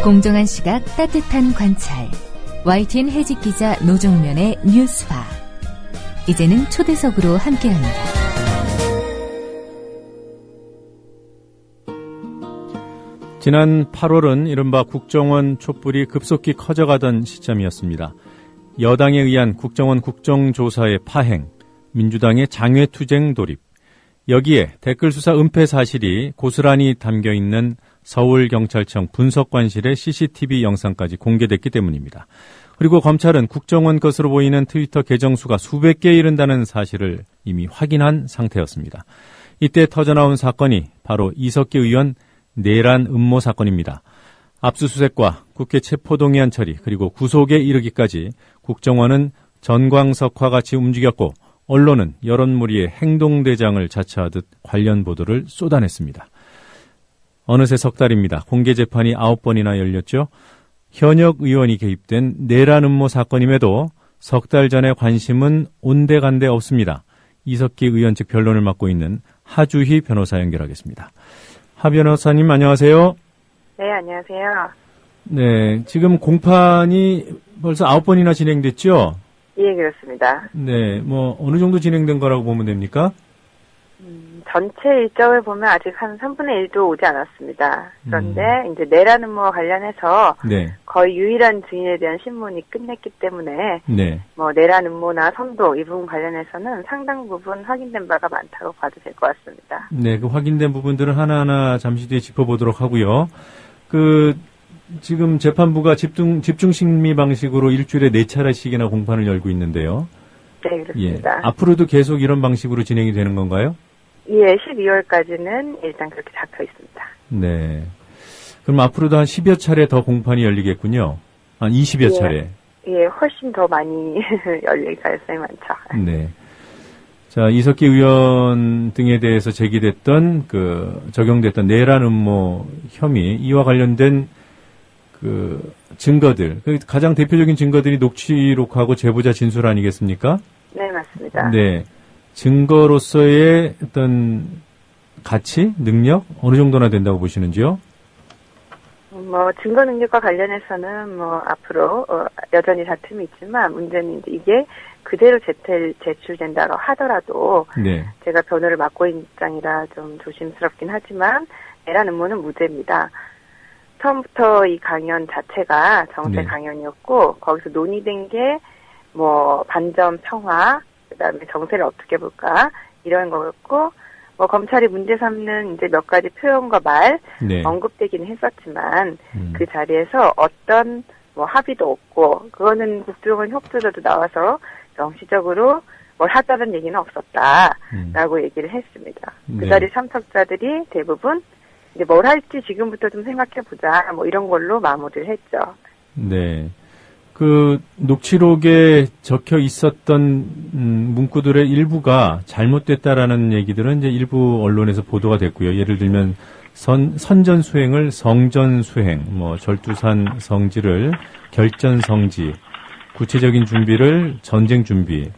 공정한 시각, 따뜻한 관찰. YTN 해직 기자 노정면의 뉴스파. 이제는 초대석으로 함께합니다. 지난 8월은 이른바 국정원 촛불이 급속히 커져가던 시점이었습니다. 여당에 의한 국정원 국정조사의 파행, 민주당의 장외투쟁 돌입, 여기에 댓글수사 은폐 사실이 고스란히 담겨있는 서울경찰청 분석관실의 CCTV 영상까지 공개됐기 때문입니다. 그리고 검찰은 국정원 것으로 보이는 트위터 계정 수가 수백 개에 이른다는 사실을 이미 확인한 상태였습니다. 이때 터져나온 사건이 바로 이석기 의원 내란 음모 사건입니다. 압수수색과 국회 체포동의안 처리 그리고 구속에 이르기까지 국정원은 전광석화 같이 움직였고 언론은 여론몰이의 행동대장을 자처하듯 관련 보도를 쏟아냈습니다. 어느새 석 달입니다. 공개 재판이 9번이나 열렸죠. 현역 의원이 개입된 내란 음모 사건임에도 석 달 전의 관심은 온데간데 없습니다. 이석기 의원 측 변론을 맡고 있는 하주희 변호사 연결하겠습니다. 하 변호사님 안녕하세요. 네, 안녕하세요. 네, 지금 공판이 벌써 9번이나 진행됐죠? 예, 그렇습니다. 네, 뭐 어느 정도 진행된 거라고 보면 됩니까? 전체 일정을 보면 아직 한 3분의 1도 오지 않았습니다. 그런데 이제 내란 음모와 관련해서 네. 거의 유일한 증인에 대한 신문이 끝냈기 때문에 네. 뭐 내란 음모나 선도 이 부분 관련해서는 상당 부분 확인된 바가 많다고 봐도 될 것 같습니다. 네, 그 확인된 부분들을 하나하나 잠시 뒤에 짚어보도록 하고요. 지금 재판부가 집중 심리 방식으로 일주일에 4차례씩이나 공판을 열고 있는데요. 네, 그렇습니다. 예, 앞으로도 계속 이런 방식으로 진행이 되는 건가요? 예, 12월까지는 일단 그렇게 잡혀 있습니다. 네. 그럼 앞으로도 한 10여 차례 더 공판이 열리겠군요. 한 20여 차례. 예, 훨씬 더 많이 열릴 가능성이 많죠. 네. 자, 이석기 의원 등에 대해서 제기됐던 적용됐던 내란 음모 혐의, 이와 관련된 증거들, 가장 대표적인 증거들이 녹취록하고 제보자 진술 아니겠습니까? 네, 맞습니다. 네. 증거로서의 어떤 가치, 능력, 어느 정도나 된다고 보시는지요? 증거 능력과 관련해서는 앞으로 여전히 다툼이 있지만 문제는 이제 이게 그대로 제출된다고 하더라도 네. 제가 변호를 맡고 있는 입장이라 좀 조심스럽긴 하지만 내란 음모는 무죄입니다. 처음부터 이 강연 자체가 정세 네. 강연이었고 거기서 논의된 게 반점 평화, 그다음에 정세를 어떻게 볼까 이런 거였고 검찰이 문제 삼는 이제 몇 가지 표현과 말 네. 언급되기는 했었지만 그 자리에서 어떤 합의도 없고 그거는 국정원 협조자도 나와서 정치적으로 뭘 하자는 얘기는 없었다라고 얘기를 했습니다. 네. 그 자리 참석자들이 대부분 이제 뭘 할지 지금부터 좀 생각해보자 이런 걸로 마무리를 했죠. 네. 녹취록에 적혀 있었던 문구들의 일부가 잘못됐다라는 얘기들은 이제 일부 언론에서 보도가 됐고요. 예를 들면 선전 수행을 성전 수행, 절두산 성지를 결전 성지, 구체적인 준비를 전쟁 준비,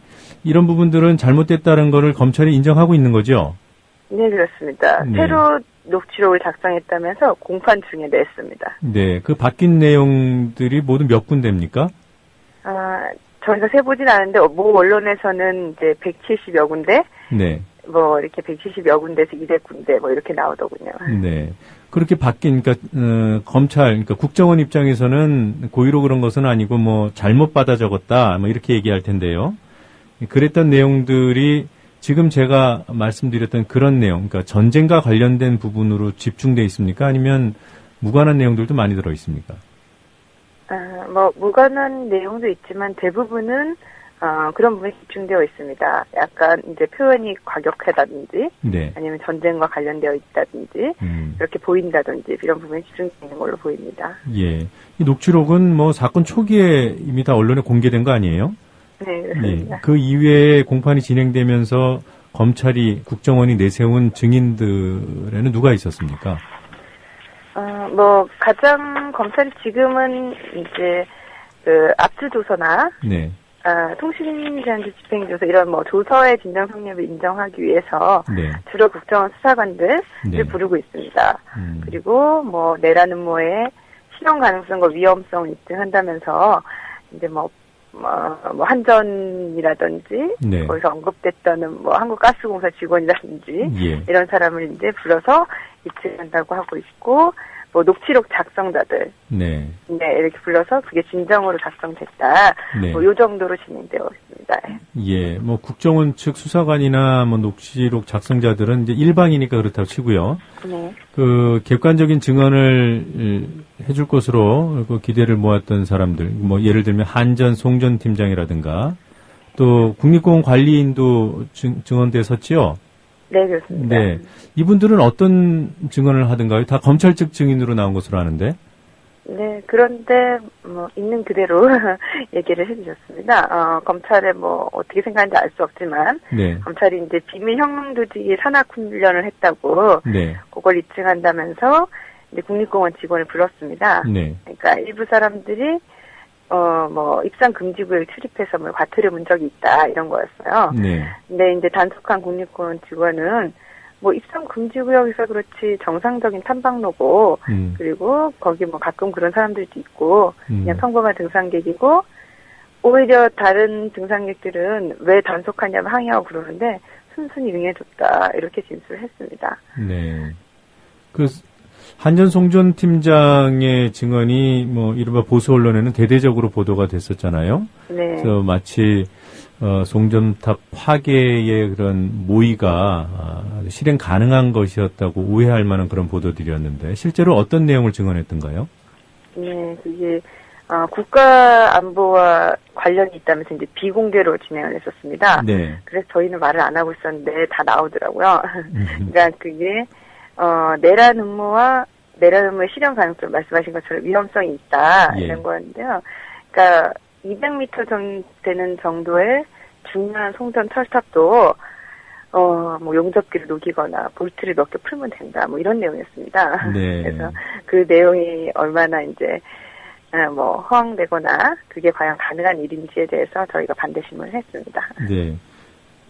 이런 부분들은 잘못됐다는 거를 검찰이 인정하고 있는 거죠? 네, 그렇습니다. 네. 새로 녹취록을 작성했다면서 공판 중에 냈습니다. 네, 바뀐 내용들이 모두 몇 군데입니까? 저희가 세보진 않은데, 언론에서는 이제 170여 군데? 네. 이렇게 170여 군데에서 200군데, 이렇게 나오더군요. 네. 그렇게 검찰, 국정원 입장에서는 고의로 그런 것은 아니고, 잘못 받아 적었다, 이렇게 얘기할 텐데요. 그랬던 내용들이 지금 제가 말씀드렸던 그런 내용, 전쟁과 관련된 부분으로 집중돼 있습니까? 아니면 무관한 내용들도 많이 들어 있습니까? 무관한 내용도 있지만 대부분은 그런 부분에 집중되어 있습니다. 약간 이제 표현이 과격하다든지, 네. 아니면 전쟁과 관련되어 있다든지, 이렇게 보인다든지 이런 부분에 집중되어 있는 걸로 보입니다. 예, 이 녹취록은 사건 초기에 이미 다 언론에 공개된 거 아니에요? 네, 그렇습니다. 예, 그 이외에 공판이 진행되면서 검찰이 국정원이 내세운 증인들에는 누가 있었습니까? 가장 검찰이 지금은 이제 압수조서나 네. 통신제한제 집행조서 이런 조서의 진정 성립을 인정하기 위해서 네. 주로 국정원 수사관들을 네. 부르고 있습니다. 그리고 내란 음모의 실현 가능성과 위험성을 입증한다면서 이제 한전이라든지 네. 거기서 언급됐던 한국가스공사 직원이라든지 예. 이런 사람을 이제 불러서 입증한다고 하고 있고 녹취록 작성자들 네. 이렇게 불러서 그게 진정으로 작성됐다. 네. 요 정도로 진행되어 있습니다. 예, 국정원 측 수사관이나 녹취록 작성자들은 이제 일방이니까 그렇다고 치고요. 네. 그 객관적인 증언을 해줄 것으로 기대를 모았던 사람들, 예를 들면 한전 송전 팀장이라든가 또 국립공원 관리인도 증언대에 섰지요. 네, 그렇습니다. 네, 이분들은 어떤 증언을 하던가요? 다 검찰 측 증인으로 나온 것으로 아는데. 네, 그런데 있는 그대로 얘기를 해주셨습니다. 검찰에 어떻게 생각하는지 알 수 없지만 네. 검찰이 이제 비밀 혁명조직이 산악 훈련을 했다고 네. 그걸 입증한다면서 이제 국립공원 직원을 불렀습니다. 네. 그러니까 일부 사람들이 입상 금지구역에 출입해서 과태료 문 적이 있다 이런 거였어요. 네. 근데 이제 단속한 국립공원 직원은 입상 금지구역에서 그렇지 정상적인 탐방로고 그리고 거기 가끔 그런 사람들도 있고 그냥 평범한 등산객이고 오히려 다른 등산객들은 왜 단속하냐고 항의하고 그러는데 순순히 응해줬다 이렇게 진술을 했습니다. 네. 한전 송전 팀장의 증언이 이른바 보수 언론에는 대대적으로 보도가 됐었잖아요. 네. 그래서 마치 송전탑 파괴의 그런 모의가 실행 가능한 것이었다고 오해할 만한 그런 보도들이었는데 실제로 어떤 내용을 증언했던가요? 네, 그게 국가 안보와 관련이 있다면서 이제 비공개로 진행을 했었습니다. 네. 그래서 저희는 말을 안 하고 있었는데 다 나오더라고요. 그러니까 그게 내란 음모의 실현 가능성 말씀하신 것처럼 위험성이 있다 이런 거였는데요. 그러니까 200m 되는 정도의 중요한 송전 철탑도 용접기를 녹이거나 볼트를 몇 개 풀면 된다 이런 내용이었습니다. 네. 그래서 그 내용이 얼마나 이제 허황되거나 그게 과연 가능한 일인지에 대해서 저희가 반대심을 했습니다. 네.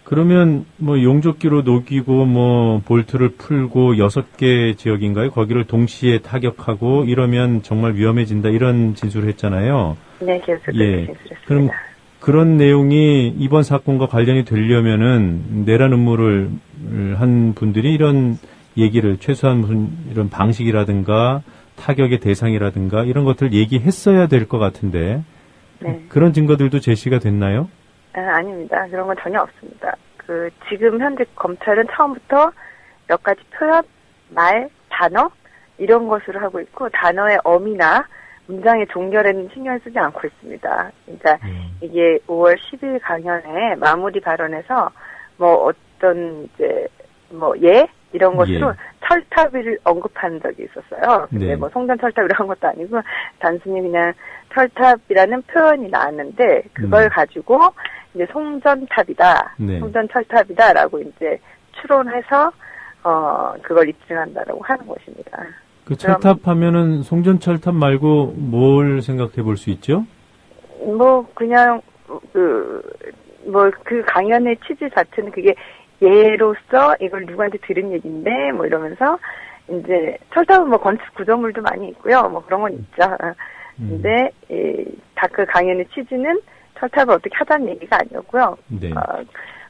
그러면 용접기로 녹이고 볼트를 풀고 6개 지역인가요? 거기를 동시에 타격하고 이러면 정말 위험해진다 이런 진술을 했잖아요. 네, 계속 예. 진술했습니다. 그럼 그런 내용이 이번 사건과 관련이 되려면은 내란 음모를 한 분들이 이런 얘기를 최소한 무슨 이런 방식이라든가 타격의 대상이라든가 이런 것들 얘기했어야 될 것 같은데 네. 그런 증거들도 제시가 됐나요? 아닙니다. 그런 건 전혀 없습니다. 지금 현재 검찰은 처음부터 몇 가지 표현, 말, 단어 이런 것으로 하고 있고 단어의 어미나 문장의 종결에는 신경을 쓰지 않고 있습니다. 그러니까 이게 5월 10일 강연에 마무리 발언에서 어떤 이제 이런 것으로 철탑을 언급한 적이 있었어요. 근데 네. 송전 철탑 이런 것도 아니고 단순히 그냥 철탑이라는 표현이 나왔는데 그걸 가지고 이제 송전탑이다, 네. 송전 철탑이다라고 이제 추론해서 그걸 입증한다라고 하는 것입니다. 그 철탑 하면은 송전 철탑 말고 뭘 생각해 볼 수 있죠? 그냥 그 강연의 취지 자체는 그게 예로서 이걸 누구한테 들은 얘기인데 이러면서 이제 철탑은 건축 구조물도 많이 있고요. 그런 건 있죠. 근데 다 그 강연의 취지는 철탑을 어떻게 하자는 얘기가 아니었고요. 네.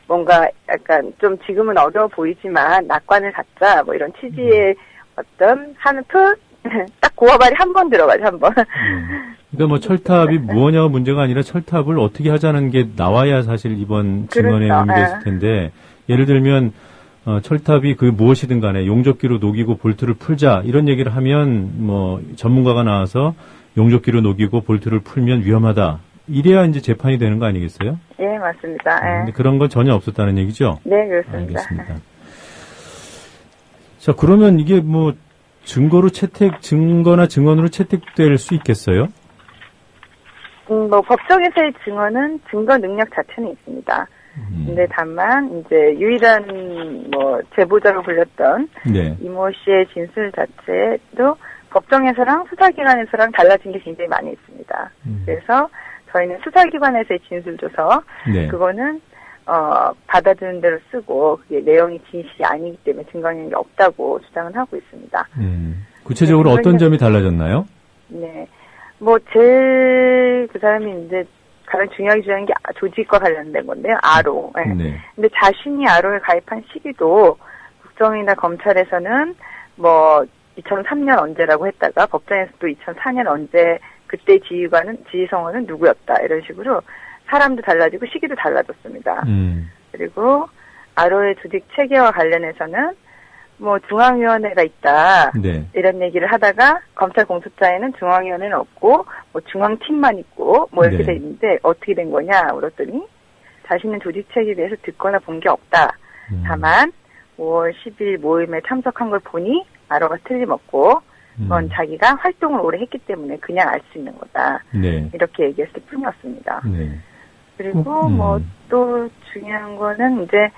뭔가 약간 좀 지금은 어려워 보이지만 낙관을 갖자 이런 취지의 어떤 하는 딱 고와 말이 한 번 들어가죠, 한 번. 그러니까 철탑이 무엇냐가 문제가 아니라 철탑을 어떻게 하자는 게 나와야 사실 이번 증언의 그렇죠. 의미가 있을 텐데 예를 들면 철탑이 그 무엇이든 간에 용접기로 녹이고 볼트를 풀자 이런 얘기를 하면 전문가가 나와서 용접기로 녹이고 볼트를 풀면 위험하다. 이래야 이제 재판이 되는 거 아니겠어요? 예, 맞습니다. 근데 그런 건 전혀 없었다는 얘기죠? 네, 그렇습니다. 알겠습니다. 자, 그러면 이게 증거나 증언으로 채택될 수 있겠어요? 법정에서의 증언은 증거 능력 자체는 있습니다. 근데 다만 이제 유일한 제보자로 불렸던 네. 이모 씨의 진술 자체도 법정에서랑 수사기관에서랑 달라진 게 굉장히 많이 있습니다. 그래서 저희는 수사기관에서의 진술 줘서 네. 그거는 받아들는 대로 쓰고 그게 내용이 진실이 아니기 때문에 증거 능력이 없다고 주장은 하고 있습니다. 구체적으로 네, 어떤 점이 달라졌나요? 네. 뭐, 제일 그 사람이 이제 가장 중요하게 중요한 게 조직과 관련된 건데요. 아로. 네. 네. 근데 자신이 아로에 가입한 시기도 국정이나 검찰에서는 뭐 2003년 언제라고 했다가 법정에서도 2004년 언제 그때 지휘성원은 누구였다 이런 식으로 사람도 달라지고 시기도 달라졌습니다. 그리고 아로의 조직 체계와 관련해서는 뭐 중앙위원회가 있다 네. 이런 얘기를 하다가 검찰 공소장에는 중앙위원회는 없고 뭐 중앙팀만 있고 뭐 이렇게 네. 돼 있는데 어떻게 된 거냐 물었더니 자신은 조직 체계에 대해서 듣거나 본 게 없다. 다만 5월 10일 모임에 참석한 걸 보니 아로가 틀림없고 그건 자기가 활동을 오래 했기 때문에 그냥 알 수 있는 거다. 네. 이렇게 얘기했을 뿐이었습니다. 네. 그리고 뭐 또 중요한 거는 이제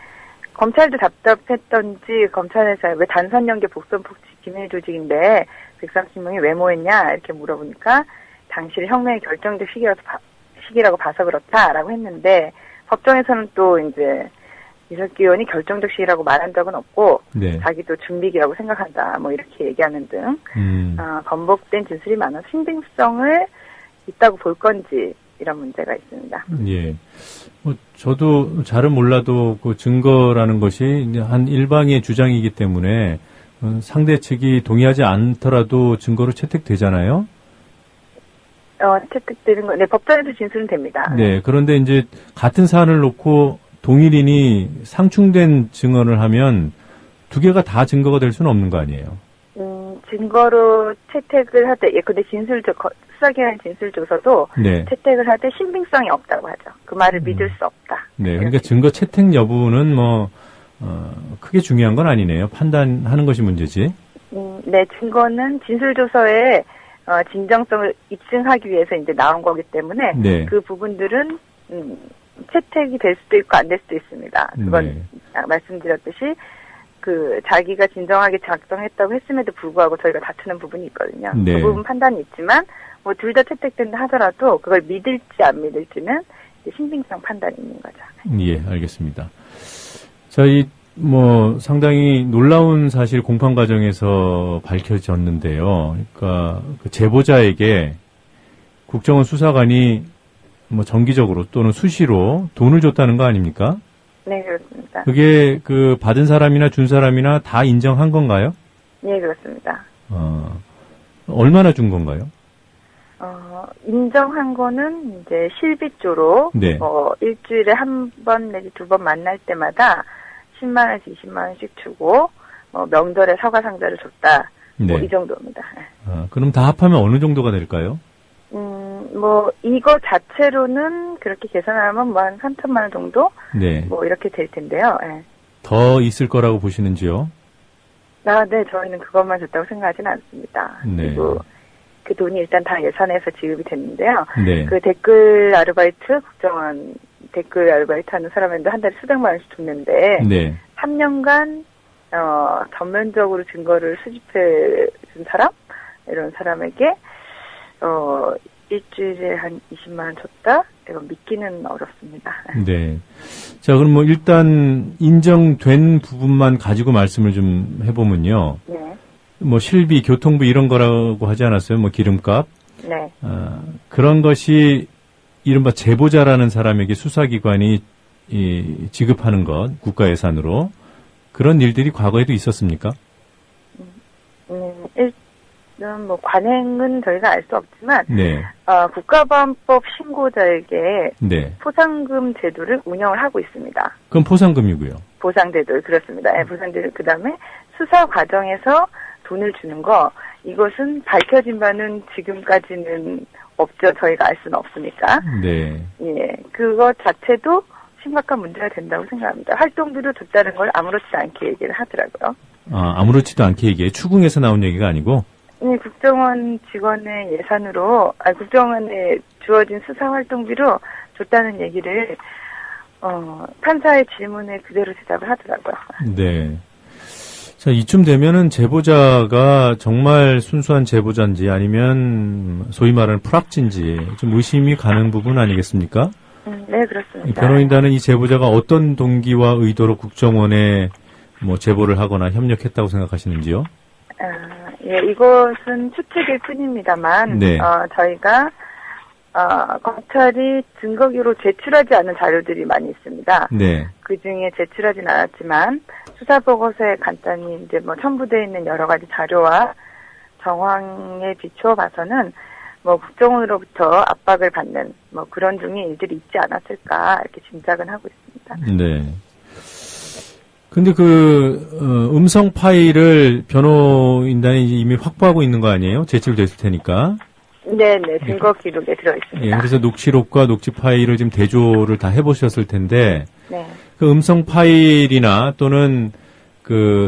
검찰도 답답했던지 검찰에서 왜 단선연계 복선폭치 기밀 조직인데 130명이 왜 모였냐 이렇게 물어보니까 당시를 혁명의 결정적 시기라고 봐서 그렇다라고 했는데 법정에서는 또 이제 이석기 의원이 결정적 시기라고 말한 적은 없고 네. 자기도 준비기라고 생각한다 뭐 이렇게 얘기하는 등 번복된 진술이 많아서 신빙성을 있다고 볼 건지 이런 문제가 있습니다. 예. 뭐 저도 잘은 몰라도 그 증거라는 것이 이제 한 일방의 주장이기 때문에 상대 측이 동의하지 않더라도 증거로 채택되잖아요. 채택되는 거, 네, 법정에서 진술은 됩니다. 네, 그런데 이제 같은 사안을 놓고 동일인이 상충된 증언을 하면 두 개가 다 증거가 될 수는 없는 거 아니에요? 증거로 채택을 하되, 예, 근데 수사기관 진술조서도 네. 채택을 하되 신빙성이 없다고 하죠. 그 말을 믿을 수 없다. 네, 그러니까 증거 채택 여부는 뭐 크게 중요한 건 아니네요. 판단하는 것이 문제지. 네, 증거는 진술조서에 진정성을 입증하기 위해서 이제 나온 거기 때문에 네. 그 부분들은 채택이 될 수도 있고 안 될 수도 있습니다. 그건 네. 말씀드렸듯이 그 자기가 진정하게 작성했다고 했음에도 불구하고 저희가 다투는 부분이 있거든요. 네. 그 부분 판단이 있지만 뭐 둘 다 채택된다 하더라도 그걸 믿을지 안 믿을지는 신빙성 판단이 있는 거죠. 예, 알겠습니다. 자, 뭐 상당히 놀라운 사실 공판 과정에서 밝혀졌는데요. 그러니까 그 제보자에게 국정원 수사관이 뭐 정기적으로 또는 수시로 돈을 줬다는 거 아닙니까? 네, 그렇습니다. 그게 그 받은 사람이나 준 사람이나 다 인정한 건가요? 네, 그렇습니다. 얼마나 준 건가요? 인정한 거는 이제 실비조로 네. 일주일에 한 번 내지 두 번 만날 때마다 10만 원에서 20만 원씩 주고 명절에 사과 상자를 줬다. 네. 뭐 이 정도입니다. 그럼 다 합하면 어느 정도가 될까요? 뭐 이거 자체로는 그렇게 계산하면 뭐 한 3천만 원 정도? 네. 뭐 이렇게 될 텐데요. 네. 더 있을 거라고 보시는지요? 네, 저희는 그것만 줬다고 생각하지는 않습니다. 네. 그리고 그 돈이 일단 다 예산에서 지급이 됐는데요. 네. 그 댓글 아르바이트, 국정원 댓글 아르바이트 하는 사람한테 한 달에 수백만 원씩 줬는데, 네. 3년간, 전면적으로 증거를 수집해 준 사람? 이런 사람에게, 일주일에 한 20만 원 줬다? 이건 믿기는 어렵습니다. 네. 자, 그럼 뭐 일단 인정된 부분만 가지고 말씀을 좀 해보면요. 네. 뭐 실비, 교통비 이런 거라고 하지 않았어요? 뭐 기름값? 네. 그런 것이 이른바 제보자라는 사람에게 수사기관이 지급하는 것, 국가 예산으로 그런 일들이 과거에도 있었습니까? 일단 뭐 관행은 저희가 알 수 없지만 네. 국가보안법 신고자에게 네. 포상금 제도를 운영을 하고 있습니다. 그럼 포상금이고요. 보상제도 그렇습니다. 네, 보상제도 그다음에 수사 과정에서 돈을 주는 거 이것은 밝혀진 바는 지금까지는 없죠. 저희가 알 수는 없으니까. 네. 예, 그거 자체도 심각한 문제가 된다고 생각합니다. 활동비로 줬다는 걸 아무렇지도 않게 얘기를 하더라고요. 아무렇지도 않게 얘기해. 추궁에서 나온 얘기가 아니고? 네, 국정원 직원의 예산으로, 국정원에 주어진 수사 활동비로 줬다는 얘기를, 판사의 질문에 그대로 대답을 하더라고요. 네. 자, 이쯤 되면은 제보자가 정말 순수한 제보자인지 아니면 소위 말하는 프락진지 좀 의심이 가는 부분 아니겠습니까? 네, 그렇습니다. 변호인단은 이 제보자가 어떤 동기와 의도로 국정원에 뭐 제보를 하거나 협력했다고 생각하시는지요? 예, 이것은 추측일 뿐입니다만, 네. 저희가, 검찰이 증거기로 제출하지 않은 자료들이 많이 있습니다. 네. 그 중에 제출하진 않았지만, 수사보고서에 간단히 이제 뭐 첨부되어 있는 여러 가지 자료와 정황에 비추어 봐서는, 뭐 국정원으로부터 압박을 받는 뭐 그런 중에 일들이 있지 않았을까 이렇게 짐작은 하고 있습니다. 네. 근데 음성 파일을 변호인단이 이미 확보하고 있는 거 아니에요? 제출됐을 테니까. 네네, 증거 기록에 들어있습니다. 예, 그래서 녹취록과 녹취 파일을 지금 대조를 다 해보셨을 텐데, 네. 그 음성 파일이나 또는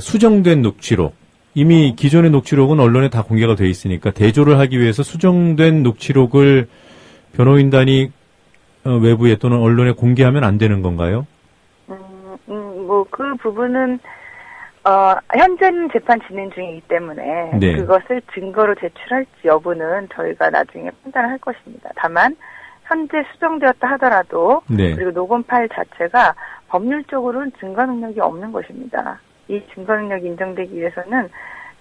수정된 녹취록, 이미 기존의 녹취록은 언론에 다 공개가 돼 있으니까 대조를 하기 위해서 수정된 녹취록을 변호인단이 외부에 또는 언론에 공개하면 안 되는 건가요? 뭐 그 부분은 현재는 재판 진행 중이기 때문에 네. 그것을 증거로 제출할지 여부는 저희가 나중에 판단을 할 것입니다. 다만 현재 수정되었다 하더라도 네. 그리고 녹음 파일 자체가 법률적으로는 증거 능력이 없는 것입니다. 이 증거 능력이 인정되기 위해서는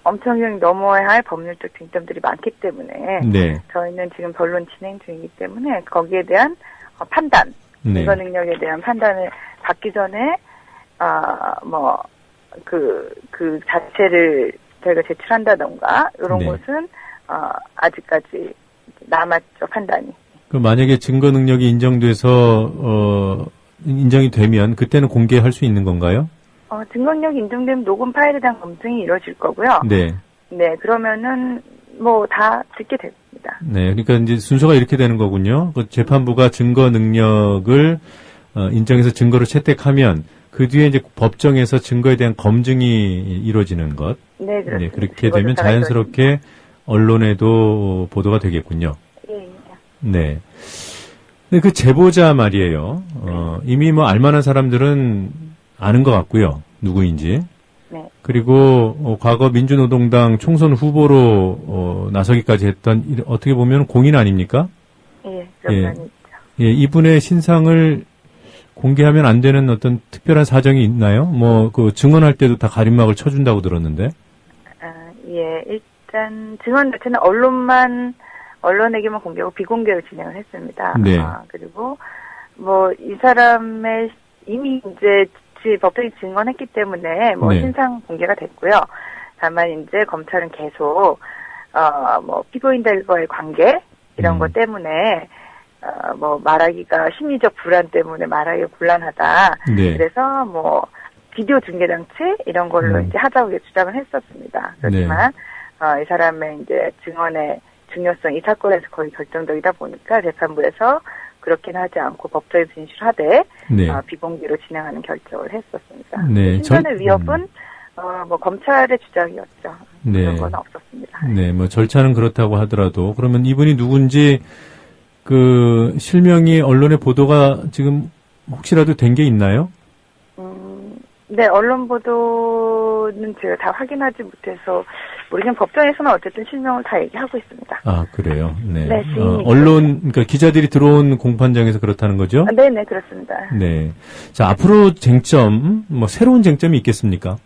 엄청나게 넘어야 할 법률적 쟁점들이 많기 때문에 네. 저희는 지금 변론 진행 중이기 때문에 거기에 대한 판단, 네. 증거 능력에 대한 판단을 받기 전에 그 자체를 저희가 제출한다던가 이런 네. 것은 아직까지 남았죠, 판단이. 그럼 만약에 증거 능력이 인정돼서 인정이 되면 그때는 공개할 수 있는 건가요? 증거능력이 인정되면 녹음 파일에 대한 검증이 이루어질 거고요. 네. 네, 그러면은, 다 듣게 됩니다. 네, 그러니까 이제 순서가 이렇게 되는 거군요. 재판부가 증거 능력을, 인정해서 증거를 채택하면, 그 뒤에 이제 법정에서 증거에 대한 검증이 이루어지는 것. 네, 그렇습니다. 네, 그렇게 되면 자연스럽게 언론에도 보도가 되겠군요. 예. 네. 근데 그 제보자 말이에요. 이미 알만한 사람들은 아는 것 같고요. 누구인지. 네. 그리고 과거 민주노동당 총선 후보로 나서기까지 했던 어떻게 보면 공인 아닙니까? 예, 그런 건 있죠. 예, 이분의 신상을 공개하면 안 되는 어떤 특별한 사정이 있나요? 증언할 때도 다 가림막을 쳐준다고 들었는데. 예, 일단 증언 자체는 언론에게만 공개하고 비공개로 진행을 했습니다. 네. 그리고 이 사람의 이미 이제 법정에 증언했기 때문에 네. 신상 공개가 됐고요. 다만 이제 검찰은 계속 피고인들과의 관계 이런 것 때문에 말하기가 심리적 불안 때문에 말하기가 곤란하다. 네. 그래서 비디오 중계 장치 이런 걸로 이제 하자고 주장을 했었습니다. 그렇지만 네. 이 사람의 이제 증언의 중요성 이 사건에서 거의 결정적이다 보니까 재판부에서 그렇긴 하지 않고 법정에 진술하되 네. 비공개로 진행하는 결정을 했었습니다. 네. 신변의 위협은 검찰의 주장이었죠. 네. 그런 건 없었습니다. 네, 절차는 그렇다고 하더라도 그러면 이분이 누군지 실명이 언론에 보도가 지금 혹시라도 된 게 있나요? 네, 언론 보도는 제가 다 확인하지 못해서 모르지만 법정에서는 어쨌든 실명을 다 얘기하고 있습니다. 아, 그래요? 네. 네, 그러니까 기자들이 들어온 공판장에서 그렇다는 거죠? 네네, 그렇습니다. 네. 자, 앞으로 쟁점, 새로운 쟁점이 있겠습니까?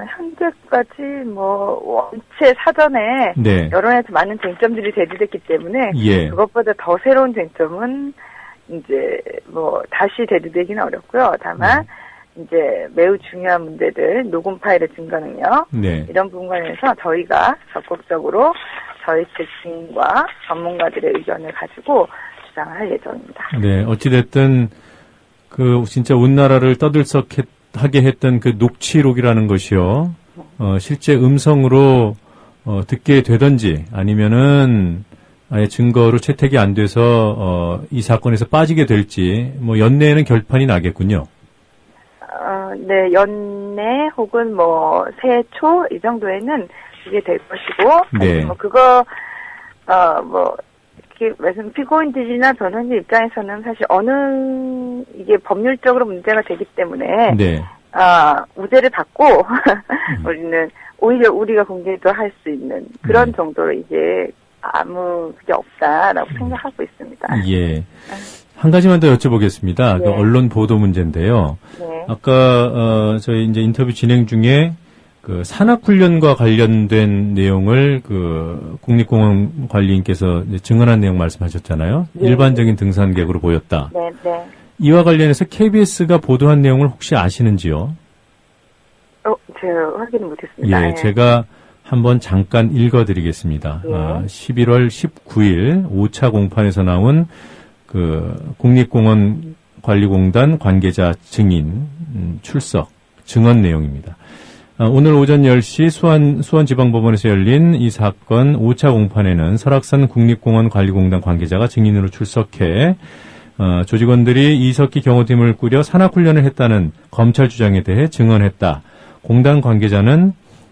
현재까지 원체 사전에 네. 여론에서 많은 쟁점들이 대두됐기 때문에 예. 그것보다 더 새로운 쟁점은 이제 다시 대두되기는 어렵고요. 다만 이제 매우 중요한 문제들, 녹음 파일의 증거 능력 네. 이런 부분에서 저희가 적극적으로 저희 측 증인과 전문가들의 의견을 가지고 주장을 할 예정입니다. 네, 어찌됐든 진짜 온 나라를 떠들썩하게 했던 그 녹취록이라는 것이요. 실제 음성으로 듣게 되든지 아니면은 아예 증거로 채택이 안 돼서 이 사건에서 빠지게 될지 연내에는 결판이 나겠군요. 네, 연내 혹은 새해 초 이 정도에는 그게 될 것이고 네. 그거 이렇게 말씀 피고인들이나 변호인들 입장에서는 사실 이게 법률적으로 문제가 되기 때문에 네. 우대를 받고 우리는 오히려 우리가 공개도 할 수 있는 그런 정도로 이제 아무 그게 없다라고 생각하고 있습니다. 예. 한 가지만 더 여쭤보겠습니다. 네. 언론 보도 문제인데요. 네. 아까 저희 이제 인터뷰 진행 중에 그 산악훈련과 관련된 내용을 그 국립공원관리인께서 증언한 내용 말씀하셨잖아요. 네. 일반적인 등산객으로 보였다. 네, 네. 이와 관련해서 KBS가 보도한 내용을 혹시 아시는지요? 제가 확인을 못했습니다. 예, 제가 한번 잠깐 읽어드리겠습니다. 예. 11월 19일 5차 공판에서 나온 그 국립공원관리공단 관계자 증인 출석 증언 내용입니다. 오늘 오전 10시 수원지방법원에서 열린 이 사건 5차 공판에는 설악산 국립공원관리공단 관계자가 증인으로 출석해 조직원들이 이석기 경호팀을 꾸려 산악훈련을 했다는 검찰 주장에 대해 증언했다. 공단 관계자는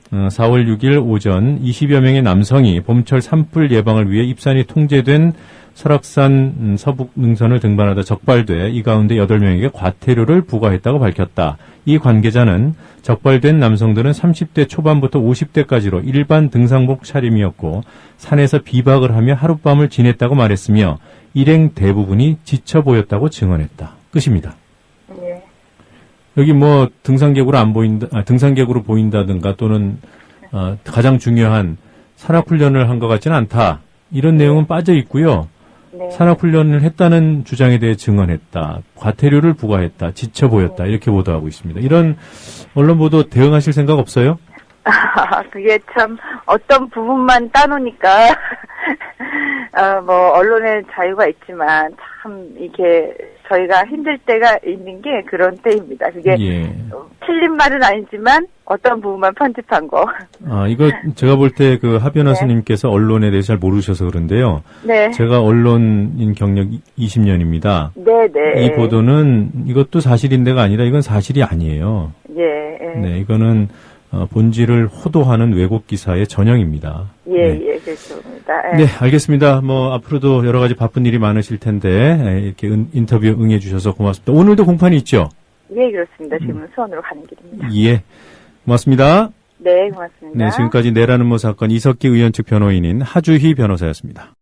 4월 6일 오전 20여 명의 남성이 봄철 산불 예방을 위해 입산이 통제된 설악산 서북 능선을 등반하다 적발돼 이 가운데 8명에게 과태료를 부과했다고 밝혔다. 이 관계자는 적발된 남성들은 30대 초반부터 50대까지로 일반 등산복 차림이었고 산에서 비박을 하며 하룻밤을 지냈다고 말했으며 일행 대부분이 지쳐 보였다고 증언했다. 끝입니다. 네. 여기 뭐 등산객으로 보인다든가 또는 가장 중요한 산악훈련을 한 것 같지는 않다. 이런 내용은 빠져 있고요. 네. 산악훈련을 했다는 주장에 대해 증언했다. 과태료를 부과했다. 지쳐 보였다. 이렇게 보도하고 있습니다. 이런 언론 보도 대응하실 생각 없어요? 그게 참 어떤 부분만 따놓으니까 뭐 언론의 자유가 있지만 참 이게 저희가 힘들 때가 있는 게 그런 때입니다. 그게 예. 틀린 말은 아니지만 어떤 부분만 편집한 거. 이거 제가 볼 때 그 하변화 스님께서 언론에 대해서 잘 모르셔서 그런데요. 네. 제가 언론인 경력 20년입니다. 네네. 이 보도는 이것도 사실인데가 아니라 이건 사실이 아니에요. 예. 네, 이거는 본질을 호도하는 왜곡 기사의 전형입니다. 예, 네. 예, 그렇습니다. 예. 네, 알겠습니다. 뭐 앞으로도 여러 가지 바쁜 일이 많으실 텐데 이렇게 인터뷰 응해주셔서 고맙습니다. 오늘도 공판이 있죠? 예, 그렇습니다. 지금은 수원으로 가는 길입니다. 예, 고맙습니다. 네, 고맙습니다. 네, 지금까지 내라는 모 사건 이석기 의원 측 변호인인 하주희 변호사였습니다.